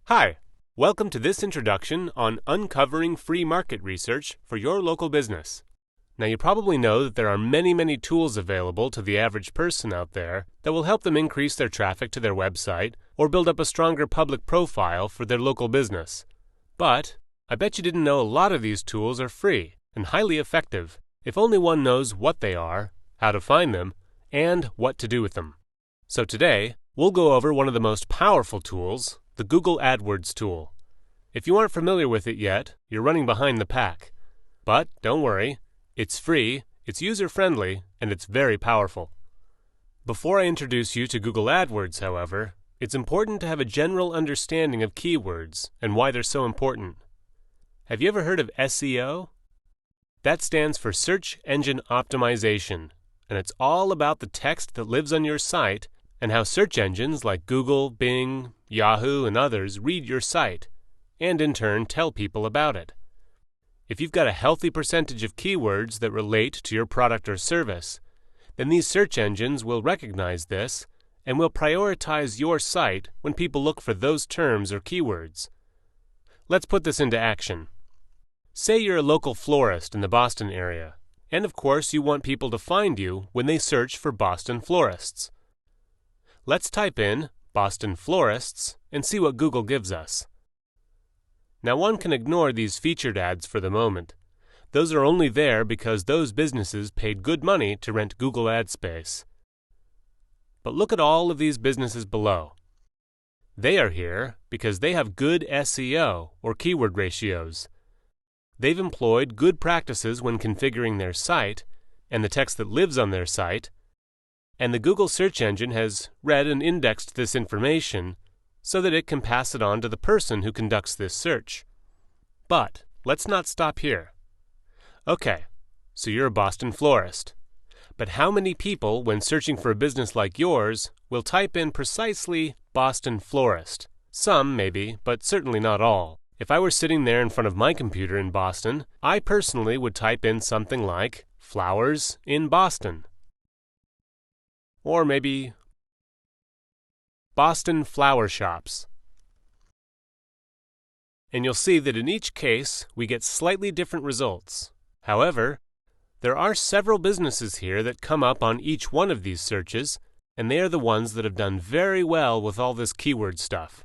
Hi, welcome to this introduction on uncovering free market research for your local business. Now you probably know that there are many tools available to the average person out there that will help them increase their traffic to their website or build up a stronger public profile for their local business. But I bet you didn't know a lot of these tools are free and highly effective if only one knows what they are, how to find them, and what to do with them. So today, we'll go over one of the most powerful tools, the Google Adwords tool. If you aren't familiar with it yet, you're running behind the pack. But don't worry, it's free, it's user-friendly, and it's very powerful. Before I introduce you to Google Adwords, however, it's important to have a general understanding of keywords and why they're so important. Have you ever heard of SEO? That stands for Search Engine Optimization, and it's all about the text that lives on your site and how search engines like Google, Bing, Yahoo, and others read your site, and in turn tell people about it. If you've got a healthy percentage of keywords that relate to your product or service, then these search engines will recognize this and will prioritize your site when people look for those terms or keywords. Let's put this into action. Say you're a local florist in the Boston area, and of course you want people to find you when they search for Boston florists. Let's type in Boston florists and see what Google gives us. Now one can ignore these featured ads for the moment. Those are only there because those businesses paid good money to rent Google ad space. But look at all of these businesses below. They are here because they have good SEO or keyword ratios. They've employed good practices when configuring their site and the text that lives on their site, and the Google search engine has read and indexed this information so that it can pass it on to the person who conducts this search. But let's not stop here. Okay, so you're a Boston florist. But how many people, when searching for a business like yours, will type in precisely Boston florist? Some, maybe, but certainly not all. If I were sitting there in front of my computer in Boston, I personally would type in something like flowers in Boston. Or maybe Boston flower shops. And you'll see that in each case we get slightly different results. However, there are several businesses here that come up on each one of these searches, and they are the ones that have done very well with all this keyword stuff.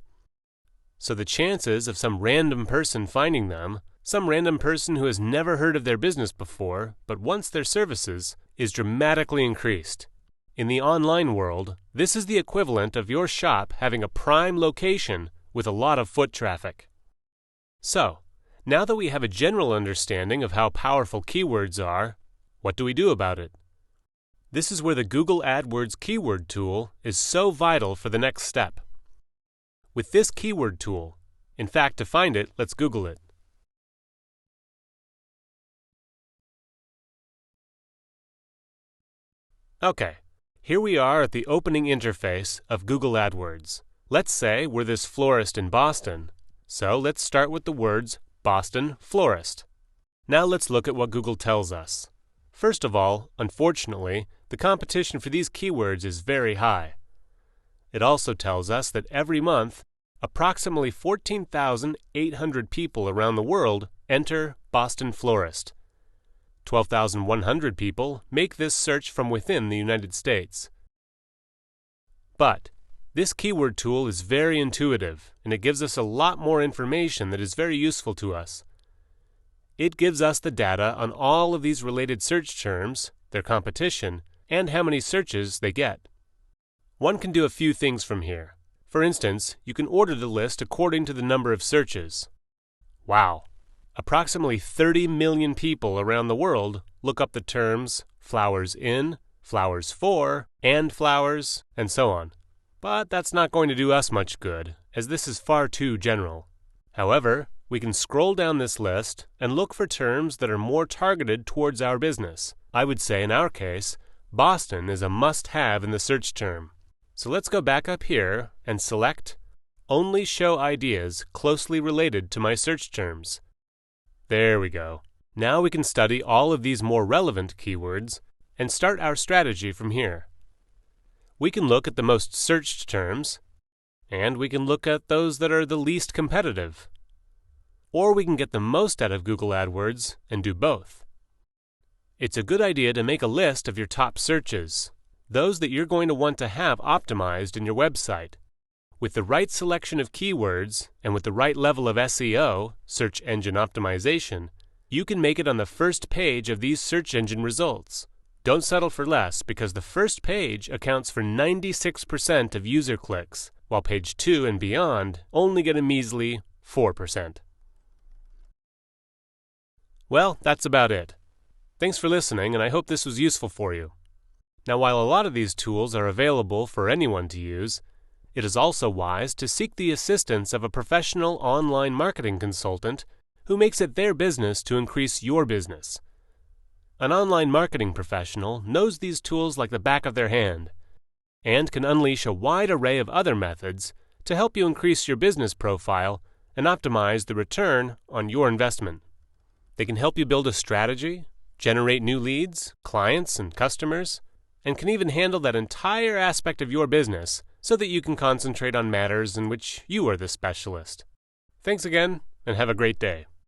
So the chances of some random person finding them, some random person who has never heard of their business before but wants their services, is dramatically increased. In the online world, this is the equivalent of your shop having a prime location with a lot of foot traffic. So, now that we have a general understanding of how powerful keywords are, what do we do about it? This is where the Google Adwords keyword tool is so vital for the next step. With this keyword tool, in fact, to find it, let's Google it. Okay. Here we are at the opening interface of Google Adwords. Let's say we're this florist in Boston, so let's start with the words Boston florist. Now let's look at what Google tells us. First of all, unfortunately, the competition for these keywords is very high. It also tells us that every month, approximately 14,800 people around the world enter Boston florist. 12,100 people make this search from within the United States. But this keyword tool is very intuitive, and it gives us a lot more information that is very useful to us. It gives us the data on all of these related search terms, their competition, and how many searches they get. One can do a few things from here. For instance, you can order the list according to the number of searches. Wow! Approximately 30 million people around the world look up the terms flowers in, flowers for, and flowers, and so on. But that's not going to do us much good, as this is far too general. However, we can scroll down this list and look for terms that are more targeted towards our business. I would say in our case, Boston is a must-have in the search term. So let's go back up here and select Only Show Ideas Closely Related to My Search Terms. There we go. Now we can study all of these more relevant keywords and start our strategy from here. We can look at the most searched terms, and we can look at those that are the least competitive. Or we can get the most out of Google AdWords and do both. It's a good idea to make a list of your top searches, those that you're going to want to have optimized in your website. With the right selection of keywords and with the right level of SEO, search engine optimization, you can make it on the first page of these search engine results. Don't settle for less, because the first page accounts for 96% of user clicks, while page 2 and beyond only get a measly 4%. Well, that's about it. Thanks for listening, and I hope this was useful for you. Now, while a lot of these tools are available for anyone to use, it is also wise to seek the assistance of a professional online marketing consultant who makes it their business to increase your business. An online marketing professional knows these tools like the back of their hand and can unleash a wide array of other methods to help you increase your business profile and optimize the return on your investment. They can help you build a strategy, generate new leads, clients, and customers, and can even handle that entire aspect of your business so that you can concentrate on matters in which you are the specialist. Thanks again, and have a great day.